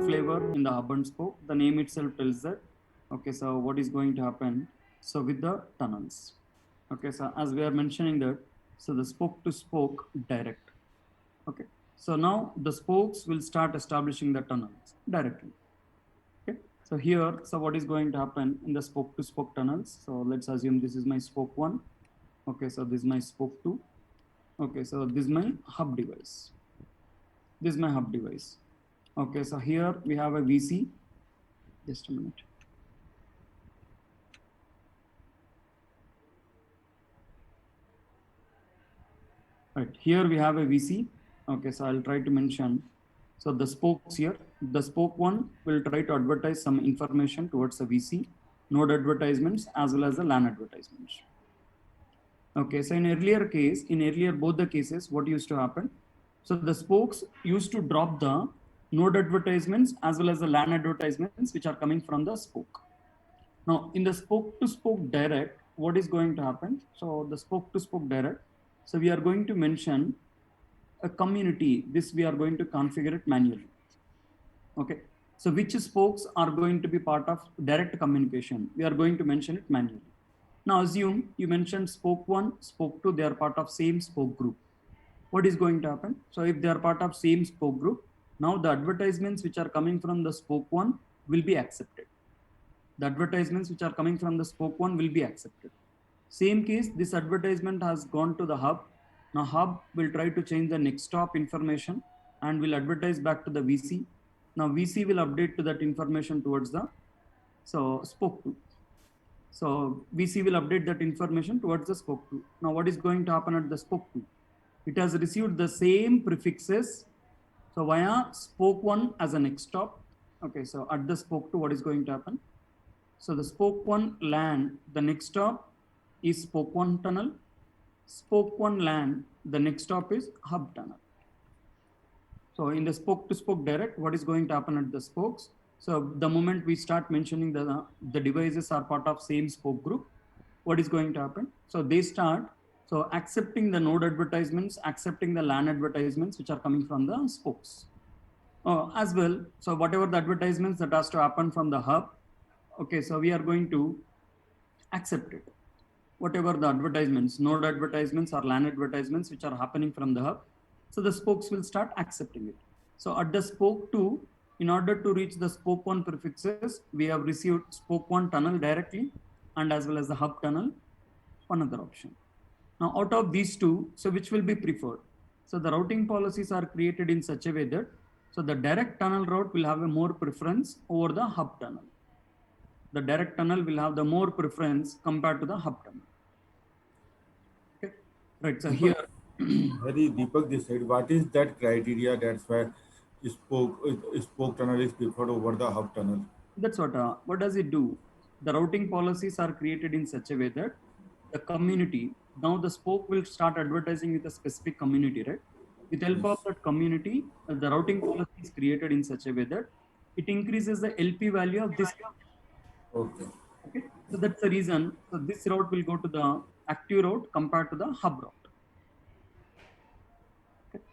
more flavor in the hub and spoke. The name itself tells that. Okay, so what is going to happen? So with the tunnels. Okay, so as we are mentioning that, so the spoke to spoke direct. Okay, so now the spokes will start establishing the tunnels directly. Okay, so here, so what is going to happen in the spoke to spoke tunnels? So let's assume this is my spoke one. Okay, so this is my spoke two. Okay, so this is my hub device. This is my hub device. Okay, so here we have a VC. Just a minute. Right, here we have a VC. Okay, so I'll try to mention. So the spokes here, the spoke one will try to advertise some information towards the VC, node advertisements as well as the LAN advertisements. Okay, so in earlier both the cases, what used to happen? So the spokes used to drop the node advertisements as well as the LAN advertisements which are coming from the spoke. Now in the spoke to spoke direct, what is going to happen? So the spoke to spoke direct, so we are going to mention a community. This we are going to configure it manually. Okay, so which spokes are going to be part of direct communication? We are going to mention it manually. Now assume you mentioned spoke one, spoke two, they are part of same spoke group. What is going to happen? So if they are part of same spoke group, now the advertisements which are coming from the spoke one will be accepted. The advertisements which are coming from the spoke one will be accepted. Same case, this advertisement has gone to the hub. Now hub will try to change the next stop information and will advertise back to the VC. Now VC will update to that information towards the spoke two. So VC will update that information towards the spoke two. Now what is going to happen at the spoke two? It has received the same prefixes. So via spoke one as a next stop. Okay, so at the spoke two, what is going to happen? So the spoke one LAN, the next stop is spoke one tunnel. Spoke one LAN, the next stop is hub tunnel. So in the spoke to spoke direct, what is going to happen at the spokes? So the moment we start mentioning the devices are part of same spoke group, what is going to happen? So they start accepting the node advertisements, accepting the LAN advertisements which are coming from the spokes as well. So whatever the advertisements that has to happen from the hub, okay, so we are going to accept it. Whatever the advertisements, node advertisements or LAN advertisements which are happening from the hub, so the spokes will start accepting it. So at the spoke 2, in order to reach the spoke 1 prefixes, we have received spoke 1 tunnel directly and as well as the hub tunnel, another option. Now out of these two, so which will be preferred? So the routing policies are created in such a way that, so the direct tunnel route will have a more preference over the hub tunnel. The direct tunnel will have the more preference compared to the hub tunnel. Okay, right. So here, Very Deepak, this said, what is that criteria? That's why spoke tunnel is preferred over the hub tunnel. that's what does it do? The routing policies are created in such a way that the community, now the spoke will start advertising with a specific community, right? With help of Yes. that community, the routing policy is created in such a way that it increases the LP value of this. Okay. Okay, so that's the reason. So this route will go to the active route compared to the hub route. Okay.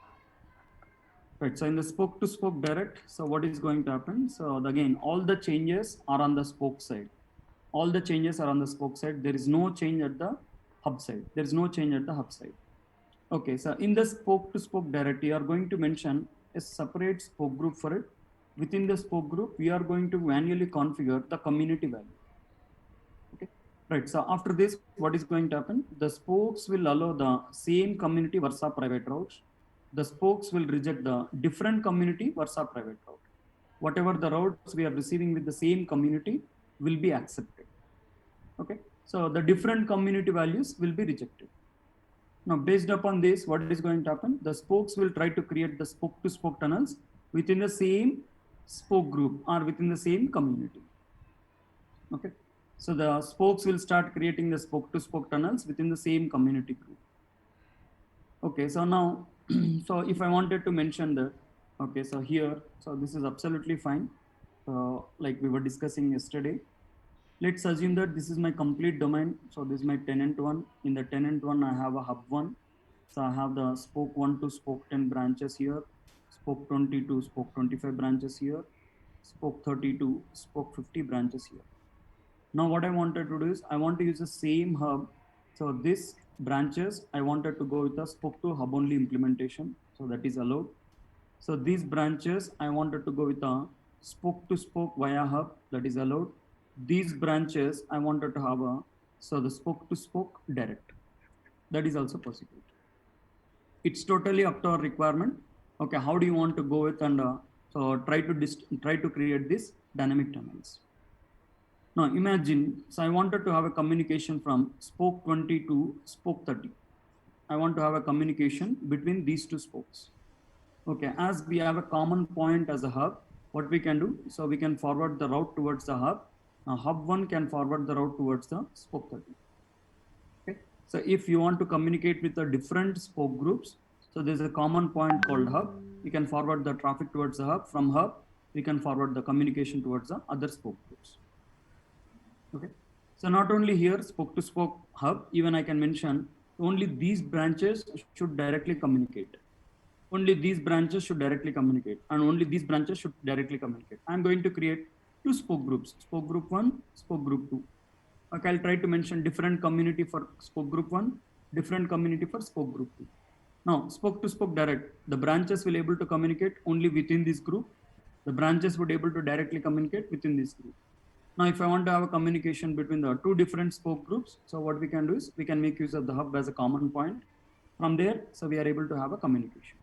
Right. So in the spoke to spoke direct, so what is going to happen? So again, all the changes are on the spoke side. All the changes are on the spoke side. There is no change at the hub side. There is no change at the hub side. Okay. So in the spoke to spoke direct, you are going to mention a separate spoke group for it. Within the spoke group, we are going to manually configure the community value. Okay. Right. So after this, what is going to happen? The spokes will allow the same community versa private routes. The spokes will reject the different community versa private route. Whatever the routes we are receiving with the same community will be accepted. Okay. So the different community values will be rejected. Now, based upon this, what is going to happen? The spokes will try to create the spoke to spoke tunnels within the same spoke group or within the same community. Okay. So the spokes will start creating the spoke to spoke tunnels within the same community group. Okay, so now, so if I wanted to mention that, okay, so here, so this is absolutely fine. Like we were discussing yesterday, let's assume that this is my complete domain. So this is my tenant one. In the tenant one, I have a hub one. So I have the spoke 1 to spoke 10 branches here, spoke 20 to spoke 25 branches here. spoke 32, spoke 50 branches here. Now what I wanted to do is I want to use the same hub. So this branches, I wanted to go with a spoke to hub only implementation. So that is allowed. So these branches, I wanted to go with a spoke to spoke via hub, that is allowed. These branches, I wanted to have a, so the spoke to spoke direct, that is also possible. It's totally up to our requirement. Okay, how do you want to go with and so try to create this dynamic tunnels. Now imagine, so I wanted to have a communication from spoke 20 to spoke 30. I want to have a communication between these two spokes. Okay, as we have a common point as a hub, what we can do, so we can forward the route towards the hub. Now hub 1 can forward the route towards the spoke 30. Okay, so if you want to communicate with the different spoke groups, so there's a common point called hub. We can forward the traffic towards the hub. From hub, we can forward the communication towards the other spoke groups. Okay, so not only here spoke to spoke hub, even I can mention only these branches should directly communicate. Only these branches should directly communicate, and only these branches should directly communicate. I'm going to create two spoke groups, spoke group 1, spoke group 2. Okay, I'll try to mention different community for spoke group 1, different community for spoke group 2. Now, spoke to spoke direct, the branches will able to communicate only within this group. The branches would able to directly communicate within this group. Now, if I want to have a communication between the two different spoke groups, so what we can do is we can make use of the hub as a common point. From there, so we are able to have a communication.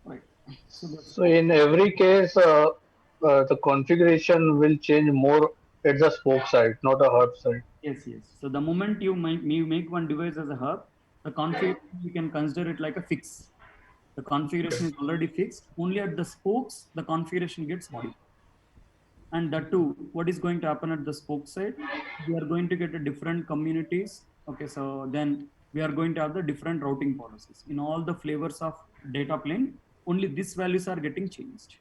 Right. So in every case, the configuration will change more at the spoke side, not a hub side. Yes, yes. So the moment you make one device as a hub, the configuration you can consider it like a fix. The configuration is already fixed. Only at the spokes, the configuration gets modified. And that too, what is going to happen at the spoke side? We are going to get a different communities. Okay, so then we are going to have the different routing policies. In all the flavors of data plane, only these values are getting changed.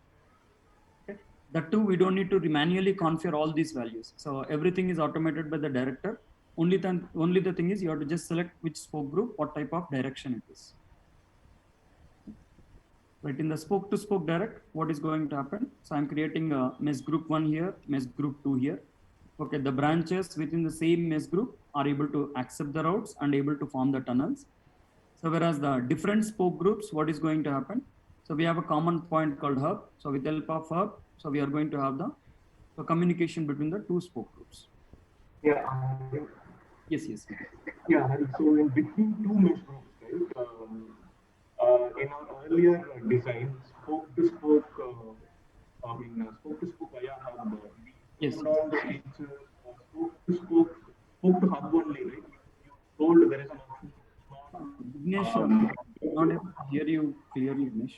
Okay. That too, we don't need to manually configure all these values. So everything is automated by the director. Only the thing is you have to just select which spoke group, what type of direction it is. Right, in the spoke to spoke direct, what is going to happen? So I'm creating a mesh group 1 here, mesh group 2 here. Okay, the branches within the same mesh group are able to accept the routes and able to form the tunnels. So whereas the different spoke groups, what is going to happen? So we have a common point called hub. So with the help of hub, so we are going to have the communication between the two spoke groups. Yeah. Yes, yes. Yeah, so in between two mesh groups, right? In our earlier design, spoke to spoke via hub. Yes. Spoke to hub only, right? You told there is an option. Vignesh, I'm not able to hear you clearly, Vignesh.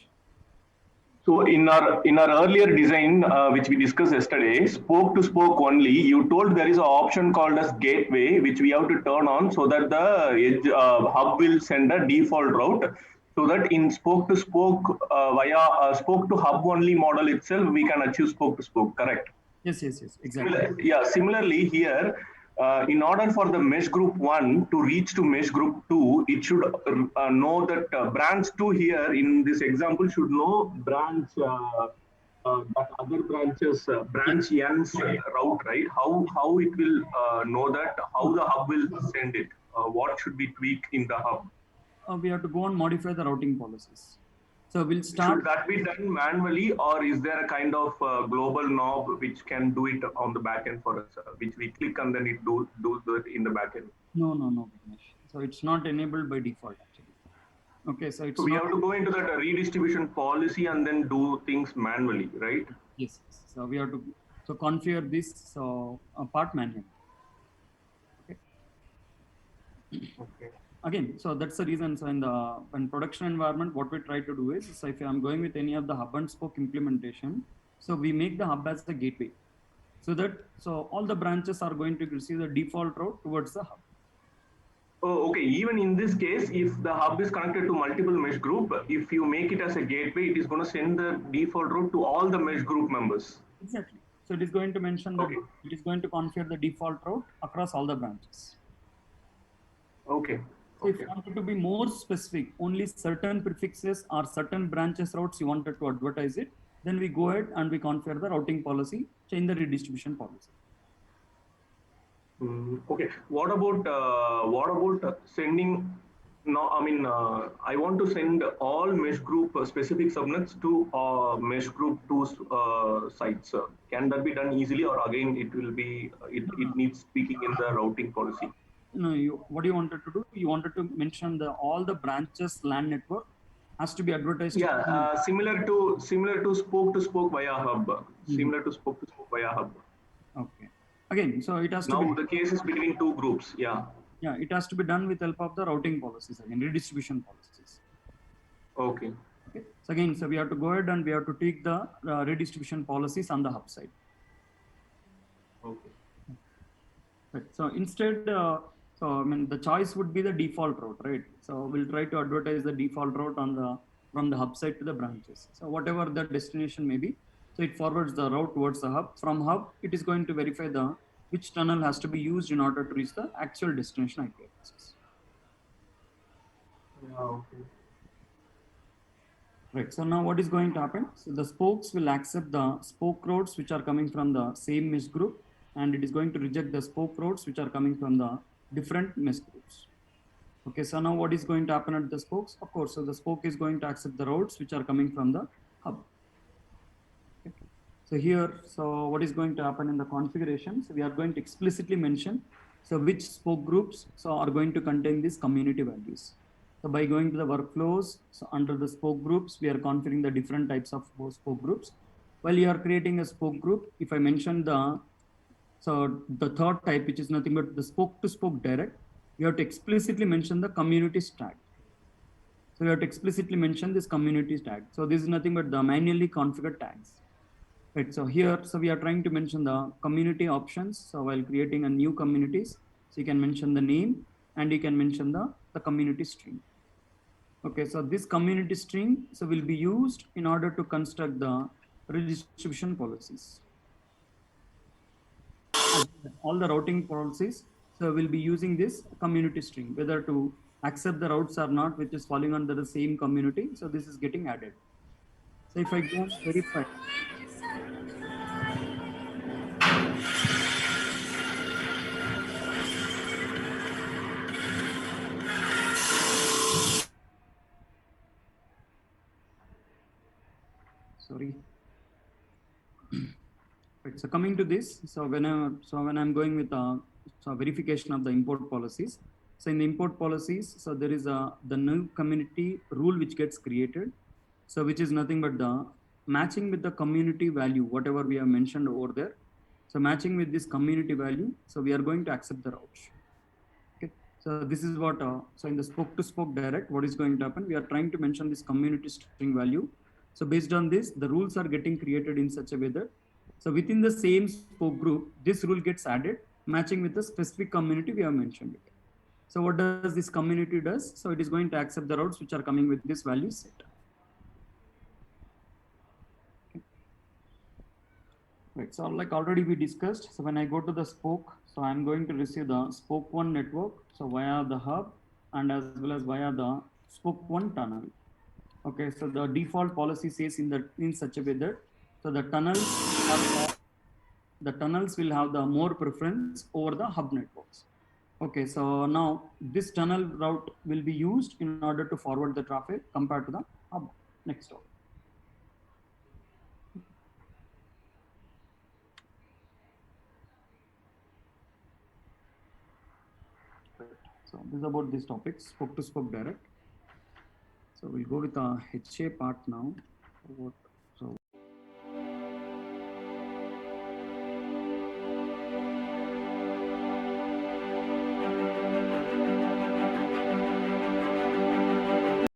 So in our earlier design, which we discussed yesterday, spoke to spoke only, you told there is an option called as gateway, which we have to turn on so that the edge hub will send a default route. So that in spoke to spoke via spoke to hub only model itself, we can achieve spoke to spoke, correct? Yes, yes, yes, exactly. Yeah, similarly here, in order for the mesh group 1 to reach to mesh group 2, it should know that branch 2 here in this example should know branch that other branches branch n's route, right? How it will know that, how the hub will send it, what should be tweaked in the hub? We have to go and modify the routing policies. So we'll start. Should that be done manually, or is there a kind of global knob which can do it on the backend for us, which we click and then it does it in the backend? No, Vignesh. So it's not enabled by default actually. Okay, so it's. So we have to go into that redistribution policy and then do things manually, right? Yes. So we have to configure this part manually. Okay. Again, so that's the reason. So in production environment, what we try to do is, so if I'm going with any of the hub and spoke implementation, so we make the hub as the gateway, so all the branches are going to receive the default route towards the hub. Oh, okay. Even in this case, if the hub is connected to multiple mesh group, if you make it as a gateway, it is going to send the default route to all the mesh group members. Exactly. So it is going to mention that it is going to configure the default route across all the branches. Okay. So if you wanted to be more specific, only certain prefixes or certain branches routes you wanted to advertise it, then we go ahead and we configure the routing policy, change the redistribution policy. Okay. What about sending? No, I mean, I want to send all mesh group specific subnets to mesh group 2's sites. Can that be done easily, or again it will be it needs speaking in the routing policy? No, what you wanted to do? You wanted to mention all the branches LAN network has to be advertised. Yeah, similar to spoke to spoke via hub. Similar to spoke to spoke via hub. Okay. Again, so it has to Now be. the case is between two groups. Yeah. Yeah, it has to be done with help of the routing policies again, redistribution policies. Okay. Okay. So again, so we have to go ahead and we have to take the redistribution policies on the hub side. Okay. Right. So instead, so I mean the choice would be the default route, right? So we'll try to advertise the default route from the hub side to the branches. So whatever the destination may be, so it forwards the route towards the hub. From hub, it is going to verify which tunnel has to be used in order to reach the actual destination IP addresses. Yeah, okay. Right. So now what is going to happen? So the spokes will accept the spoke routes which are coming from the same mesh group, and it is going to reject the spoke routes which are coming from the different mesh groups. Okay. So now what is going to happen at the spokes? Of course, so the spoke is going to accept the routes which are coming from the hub. Okay. So here, so what is going to happen in the configuration? So we are going to explicitly mention so which spoke groups are going to contain these community values. So by going to the workflows, so under the spoke groups, we are configuring the different types of spoke groups. While you are creating a spoke group, if I mention the third type, which is nothing but the spoke to spoke direct, you have to explicitly mention the communities tag. So you have to explicitly mention this communities tag. So this is nothing but the manually configured tags. Right. So here, so we are trying to mention the community options. So while creating a new communities, so you can mention the name and you can mention the community string. Okay, so this community string will be used in order to construct the redistribution policies. All the routing policies will be using this community string, whether to accept the routes or not, which is falling under the same community. So this is getting added. So if I go and verify. Sorry. Right. So coming to this, so when I'm going with verification of the import policies. So in the import policies, so there is the new community rule which gets created. So which is nothing but the matching with the community value, whatever we have mentioned over there. So matching with this community value, so we are going to accept the route. Okay. So this is what, so in the spoke to spoke direct, what is going to happen? We are trying to mention this community string value. So based on this, the rules are getting created in such a way that, so within the same spoke group, this rule gets added, matching with the specific community we have mentioned it. So what does this community does? So it is going to accept the routes which are coming with this value set. Okay. Right. So like already we discussed. So when I go to the spoke, so I'm going to receive the spoke 1 network. So via the hub and as well as via the spoke 1 tunnel. Okay. So the default policy says in such a way that so the tunnels will have the more preference over the hub networks. Okay, so now this tunnel route will be used in order to forward the traffic compared to the hub next door. So this is about these topics, spoke to spoke direct. So we'll go with the HA part now.